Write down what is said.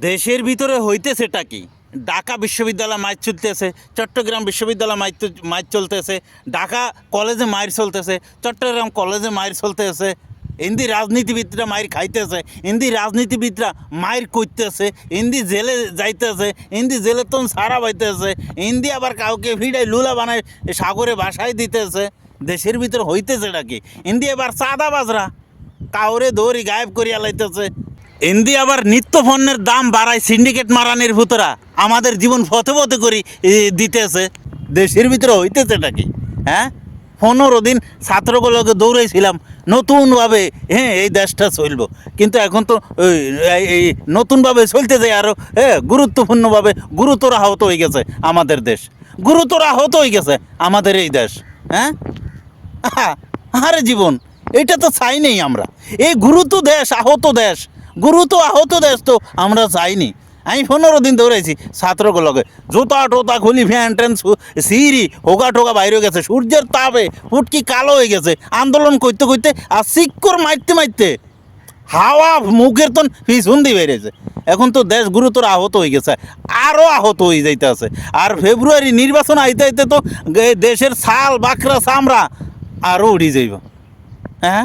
দেশের ভিতরে হইতেছেটা কি? ঢাকা বিশ্ববিদ্যালয় মাইর চলতেছে, চট্টগ্রাম বিশ্ববিদ্যালয় মাইর চলতেছে, ঢাকা কলেজে মাইর চলতেছে, চট্টগ্রাম কলেজে মাইর চলতেছে। হিন্দি রাজনীতিবিদরা মাইর খাইতেছে, হিন্দি রাজনীতিবিদরা মাইর করতেছে, হিন্দি জেলে যাইতেছে, হিন্দি জেলে তো সারা পাইতেছে, হিন্দি আবার কাউকে ভিড়াই লুলা বানায় সাগরে বাসায় দিতেছে। দেশের ভিতরে হইতেছেটা কি? হিন্দি এবার চাঁদাবাজরা কাউরে দৌড়ি গায়েব করিয়া লাইতেছে। হিন্দি আবার নিত্য পণ্যের দাম বাড়ায় সিন্ডিকেট মারানির ভূতরা আমাদের জীবন ফতে ফতে করি দিতেছে। দেশের ভিতরে হইতেছেটা কি? হ্যাঁ, 15 দিন ছাত্রগুলোকে দৌড়াইছিলাম নতুনভাবে, হ্যাঁ এই দেশটা চলবো, কিন্তু এখন তো এই নতুনভাবে চলতে যায় আরও গুরুত্বপূর্ণভাবে গুরুতর আহত হয়ে গেছে আমাদের দেশ, গুরুতর আহত হয়ে গেছে আমাদের এই দেশ। হ্যাঁ, আরে জীবন, এটা তো চাই নেই আমরা। এই গুরুত্ব দেশ, আহত দেশ, গুরুত্ব আহত দেশ তো আমরা চাইনি। আমি 15 দিন দৌড়াইছি ছাত্রগুলোকে, জুতা টোতা খুলি ফ্যান ট্যান সিঁড়ি হোগা টোকা বাইরে গেছে, সূর্যের তাপে ফুটকি কালো হয়ে গেছে, আন্দোলন করতে করতে আর শিক্ষর মারতে মারতে হাওয়া মুখের তো পিছন দিয়ে বেরিয়েছে। এখন তো দেশ গুরুতর আহত হয়ে গেছে, আরও আহত হয়ে যাইতে আছে। আর ফেব্রুয়ারি নির্বাচন আইতে আইতে তো দেশের ছাল বাকরা চামড়া আরও উড়ে যাইব। হ্যাঁ।